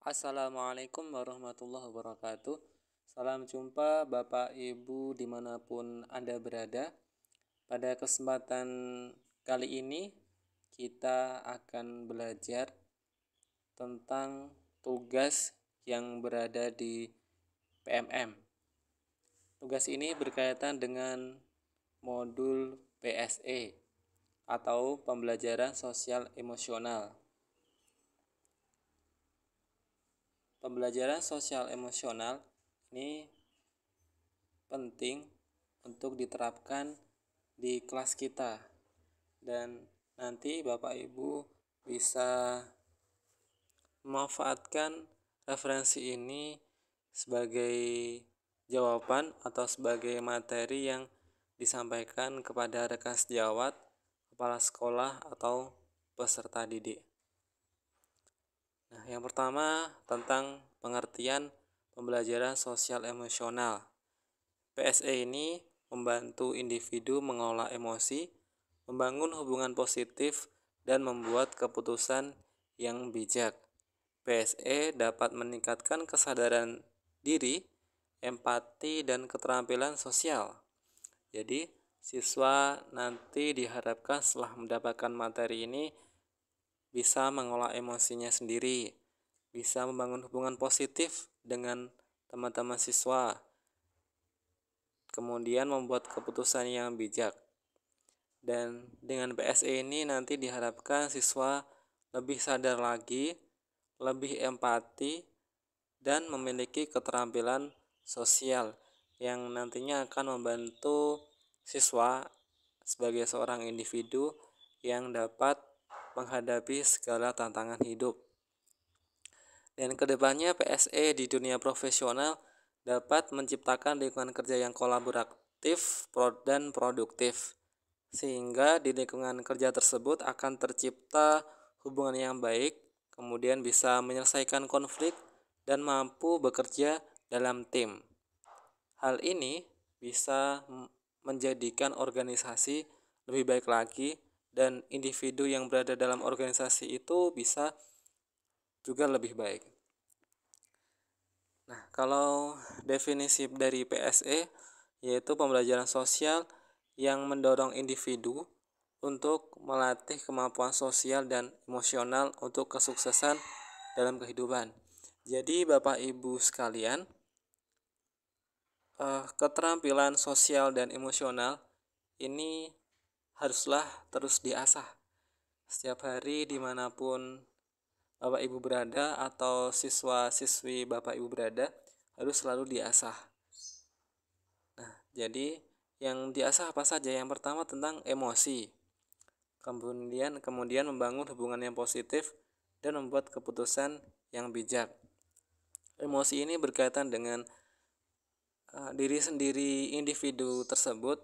Assalamualaikum warahmatullahi wabarakatuh. Salam jumpa Bapak Ibu dimanapun Anda berada. Pada kesempatan kali ini kita akan belajar tentang tugas yang berada di PMM. Tugas ini berkaitan dengan modul PSE atau pembelajaran sosial emosional. Pembelajaran sosial emosional ini penting untuk diterapkan di kelas kita, dan nanti Bapak Ibu bisa memanfaatkan referensi ini sebagai jawaban atau sebagai materi yang disampaikan kepada rekan sejawat, kepala sekolah, atau peserta didik. Nah, yang pertama tentang pengertian pembelajaran sosial emosional. PSE ini membantu individu mengelola emosi, membangun hubungan positif, dan membuat keputusan yang bijak. PSE dapat meningkatkan kesadaran diri, empati, dan keterampilan sosial. Jadi, siswa nanti diharapkan setelah mendapatkan materi ini bisa mengolah emosinya sendiri, bisa membangun hubungan positif dengan teman-teman siswa, kemudian membuat keputusan yang bijak. Dan dengan PSE ini nanti diharapkan siswa lebih sadar lagi, lebih empati, dan memiliki keterampilan sosial yang nantinya akan membantu siswa sebagai seorang individu yang dapat menghadapi segala tantangan hidup. Dan kedepannya PSE di dunia profesional dapat menciptakan lingkungan kerja yang kolaboratif dan produktif, sehingga di lingkungan kerja tersebut akan tercipta hubungan yang baik, kemudian bisa menyelesaikan konflik dan mampu bekerja dalam tim. Hal ini bisa menjadikan organisasi lebih baik lagi, dan individu yang berada dalam organisasi itu bisa juga lebih baik. Nah, kalau definisi dari PSE yaitu pembelajaran sosial yang mendorong individu untuk melatih kemampuan sosial dan emosional untuk kesuksesan dalam kehidupan. Jadi Bapak Ibu sekalian, keterampilan sosial dan emosional ini haruslah terus diasah setiap hari dimanapun Bapak Ibu berada atau siswa-siswi Bapak Ibu berada, harus selalu diasah. Nah, jadi yang diasah apa saja? Yang pertama tentang emosi. Kemudian membangun hubungan yang positif dan membuat keputusan yang bijak. Emosi ini berkaitan dengan diri sendiri individu tersebut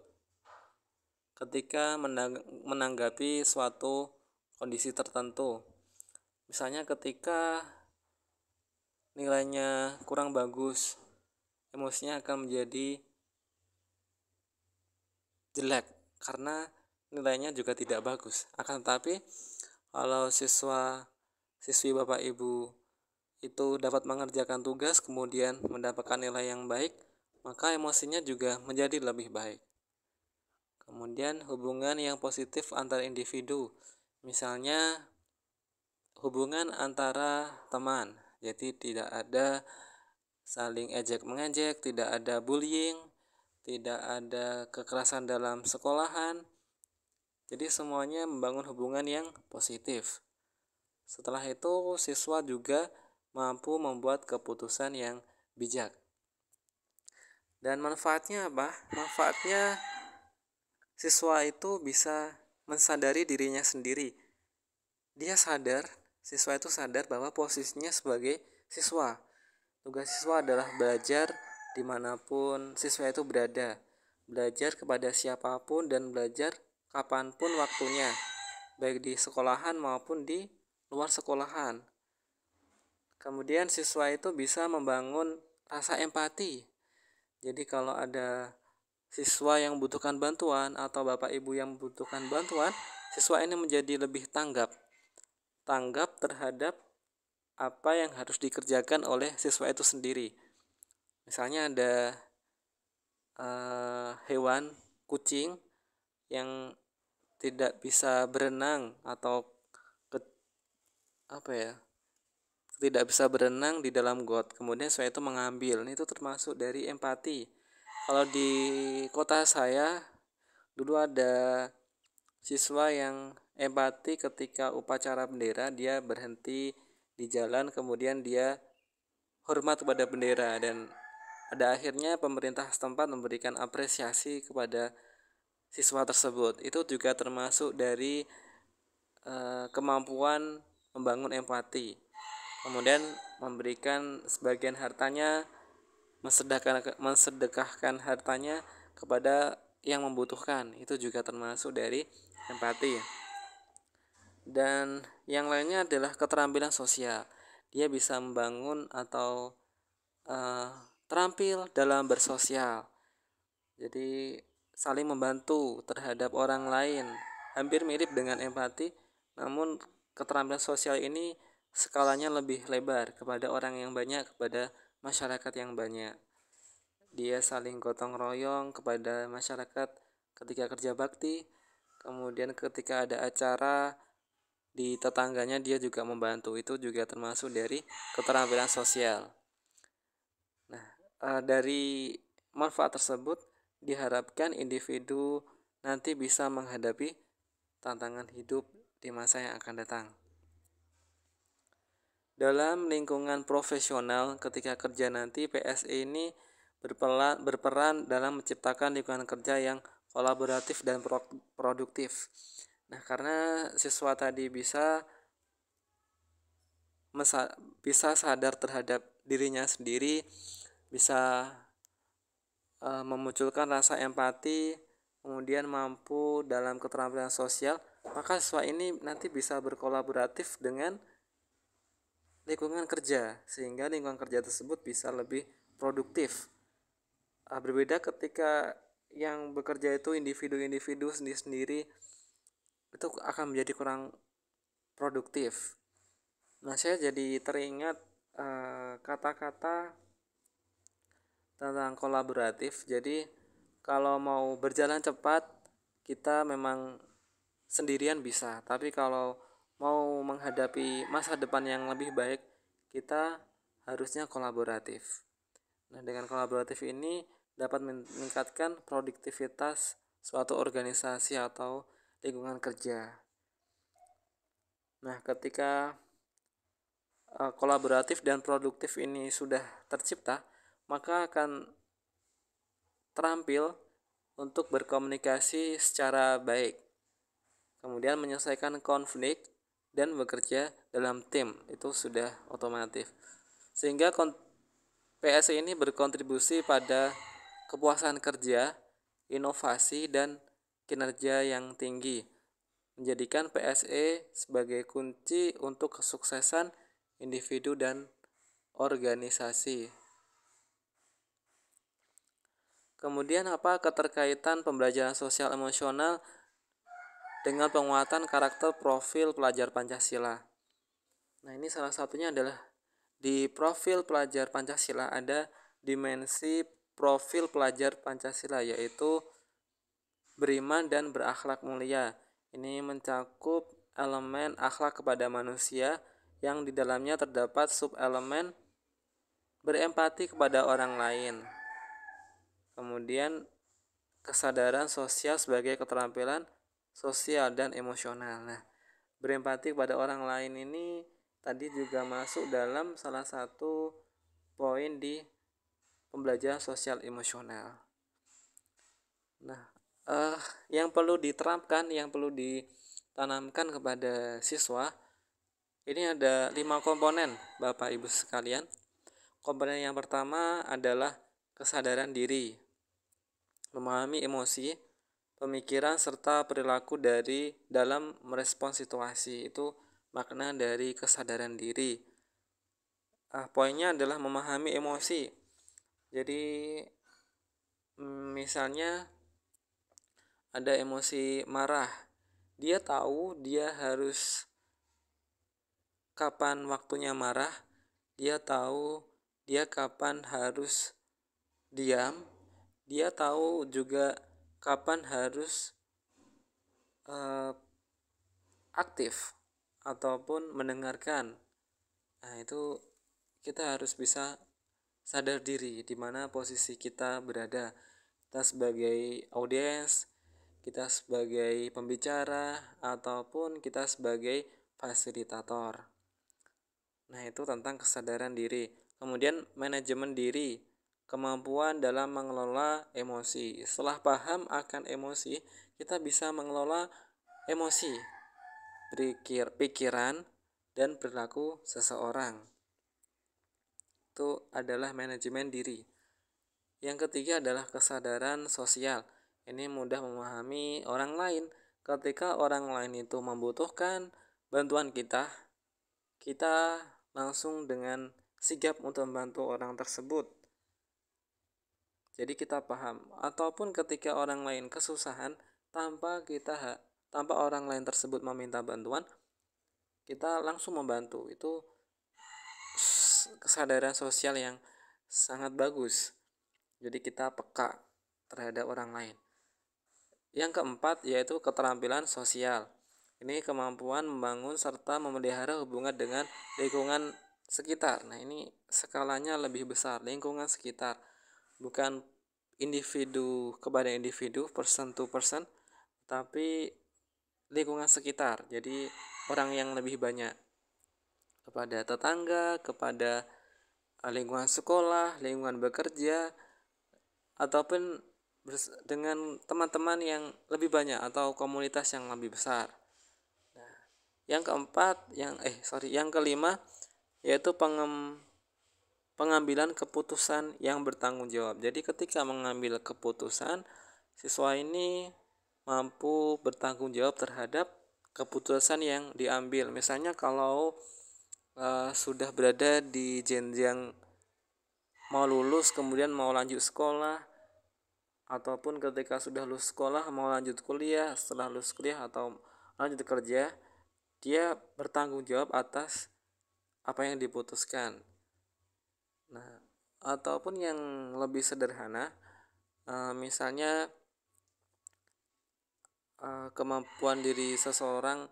ketika menanggapi suatu kondisi tertentu. Misalnya ketika nilainya kurang bagus, emosinya akan menjadi jelek karena nilainya juga tidak bagus. Akan tetapi kalau siswi Bapak Ibu itu dapat mengerjakan tugas kemudian mendapatkan nilai yang baik, maka emosinya juga menjadi lebih baik. Kemudian hubungan yang positif antar individu, misalnya hubungan antara teman, jadi tidak ada saling ejek-mengejek, tidak ada bullying, tidak ada kekerasan dalam sekolahan. Jadi semuanya membangun hubungan yang positif. Setelah itu siswa juga mampu membuat keputusan yang bijak. Dan manfaatnya apa? Manfaatnya siswa itu bisa mensadari dirinya sendiri. Siswa itu sadar bahwa posisinya sebagai siswa. Tugas siswa adalah belajar dimanapun siswa itu berada. Belajar kepada siapapun dan belajar kapanpun waktunya, baik di sekolahan maupun di luar sekolahan. Kemudian siswa itu bisa membangun rasa empati. Jadi kalau ada siswa yang membutuhkan bantuan atau Bapak Ibu yang membutuhkan bantuan, siswa ini menjadi lebih tanggap terhadap apa yang harus dikerjakan oleh siswa itu sendiri. Misalnya ada hewan kucing yang tidak bisa berenang atau ke, apa ya tidak bisa berenang di dalam got, kemudian saya itu mengambil, itu termasuk dari empati. Kalau di kota saya dulu ada siswa yang empati ketika upacara bendera, dia berhenti di jalan, kemudian dia hormat kepada bendera, dan pada akhirnya pemerintah setempat memberikan apresiasi kepada siswa tersebut. Itu juga termasuk dari kemampuan membangun empati. Kemudian memberikan sebagian hartanya, mensedekahkan hartanya kepada yang membutuhkan, itu juga termasuk dari empati. Dan yang lainnya adalah keterampilan sosial. Dia bisa membangun atau uh, terampil dalam bersosial, jadi saling membantu terhadap orang lain, hampir mirip dengan empati, namun keterampilan sosial ini skalanya lebih lebar kepada orang yang banyak, kepada masyarakat yang banyak. Dia saling gotong royong kepada masyarakat ketika kerja bakti, kemudian ketika ada acara di tetangganya dia juga membantu, itu juga termasuk dari keterampilan sosial. Nah, dari manfaat tersebut diharapkan individu nanti bisa menghadapi tantangan hidup di masa yang akan datang. Dalam lingkungan profesional ketika kerja nanti, PSE ini berperan dalam menciptakan lingkungan kerja yang kolaboratif dan produktif. Nah, karena siswa tadi bisa sadar terhadap dirinya sendiri, bisa memunculkan rasa empati, kemudian mampu dalam keterampilan sosial, maka siswa ini nanti bisa berkolaboratif dengan lingkungan kerja, sehingga lingkungan kerja tersebut bisa lebih produktif. Berbeda ketika yang bekerja itu individu-individu sendiri-sendiri, itu akan menjadi kurang produktif. Nah, saya jadi teringat kata-kata tentang kolaboratif. Jadi kalau mau berjalan cepat, kita memang sendirian bisa, tapi kalau mau menghadapi masa depan yang lebih baik, kita harusnya kolaboratif. Nah, dengan kolaboratif ini dapat meningkatkan produktivitas suatu organisasi atau lingkungan kerja. Nah, ketika kolaboratif dan produktif ini sudah tercipta, maka akan terampil untuk berkomunikasi secara baik, kemudian menyelesaikan konflik dan bekerja dalam tim, itu sudah otomatis. Sehingga PSE ini berkontribusi pada kepuasan kerja, inovasi, dan kinerja yang tinggi, menjadikan PSE sebagai kunci untuk kesuksesan individu dan organisasi. Kemudian apa keterkaitan pembelajaran sosial emosional dengan penguatan karakter profil pelajar Pancasila? Nah, ini salah satunya adalah di profil pelajar Pancasila ada dimensi profil pelajar Pancasila, yaitu beriman dan berakhlak mulia. Ini mencakup elemen akhlak kepada manusia yang di dalamnya terdapat subelemen berempati kepada orang lain. Kemudian kesadaran sosial sebagai keterampilan sosial dan emosional. Nah, berempati kepada orang lain ini tadi juga masuk dalam salah satu poin di pembelajaran sosial emosional. Nah, yang perlu diterapkan, yang perlu ditanamkan kepada siswa, ini ada 5 komponen, Bapak Ibu sekalian. Komponen yang pertama adalah kesadaran diri, memahami emosi, pemikiran serta perilaku dalam merespon situasi. Itu makna dari kesadaran diri. Poinnya adalah memahami emosi. Jadi misalnya ada emosi marah, dia tahu dia harus kapan waktunya marah, dia tahu dia kapan harus diam, dia tahu juga kapan harus eh, aktif ataupun mendengarkan. Nah, itu kita harus bisa sadar diri di mana posisi kita berada. Kita sebagai audiens, kita sebagai pembicara, ataupun kita sebagai fasilitator. Nah, itu tentang kesadaran diri. Kemudian manajemen diri, kemampuan dalam mengelola emosi. Setelah paham akan emosi, kita bisa mengelola emosi, pikiran, dan perilaku seseorang. Itu adalah manajemen diri. Yang ketiga adalah kesadaran sosial. Ini mudah memahami orang lain. Ketika orang lain itu membutuhkan bantuan kita, kita langsung dengan sigap untuk membantu orang tersebut. Jadi kita paham. Ataupun ketika orang lain kesusahan, tanpa orang lain tersebut meminta bantuan, kita langsung membantu. Itu kesadaran sosial yang sangat bagus. Jadi kita peka terhadap orang lain. Yang keempat yaitu keterampilan sosial. Ini kemampuan membangun serta memelihara hubungan dengan lingkungan sekitar. Nah, ini skalanya lebih besar, lingkungan sekitar. Bukan individu kepada individu, person to person, tapi lingkungan sekitar. Jadi orang yang lebih banyak, kepada tetangga, kepada lingkungan sekolah, lingkungan bekerja, ataupun dengan teman-teman yang lebih banyak atau komunitas yang lebih besar. Nah, yang kelima yaitu pengambilan keputusan yang bertanggung jawab. Jadi ketika mengambil keputusan, siswa ini mampu bertanggung jawab terhadap keputusan yang diambil. Misalnya kalau sudah berada di jenjang mau lulus kemudian mau lanjut sekolah, ataupun ketika sudah lulus sekolah mau lanjut kuliah, setelah lulus kuliah atau lanjut kerja, dia bertanggung jawab atas apa yang diputuskan. Nah, ataupun yang lebih sederhana, misalnya kemampuan diri seseorang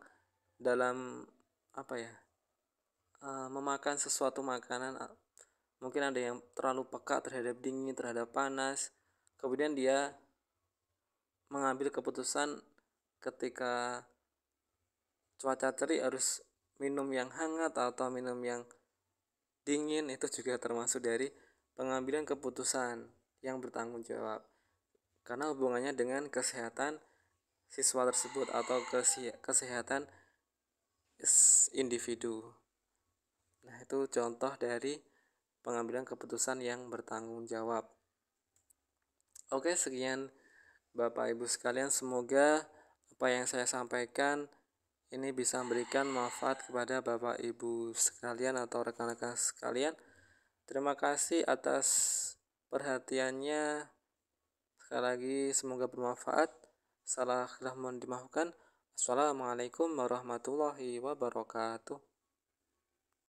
dalam memakan sesuatu makanan. Mungkin ada yang terlalu peka terhadap dingin, terhadap panas, kemudian dia mengambil keputusan ketika cuaca terik harus minum yang hangat atau minum yang dingin. Itu juga termasuk dari pengambilan keputusan yang bertanggung jawab, karena hubungannya dengan kesehatan siswa tersebut atau kesehatan individu. Nah, itu contoh dari pengambilan keputusan yang bertanggung jawab. Oke, sekian Bapak Ibu sekalian, semoga apa yang saya sampaikan ini bisa memberikan manfaat kepada Bapak Ibu sekalian atau rekan-rekan sekalian. Terima kasih atas perhatiannya. Sekali lagi semoga bermanfaat. Salah khilaf mohon dimaafkan. Assalamualaikum warahmatullahi wabarakatuh.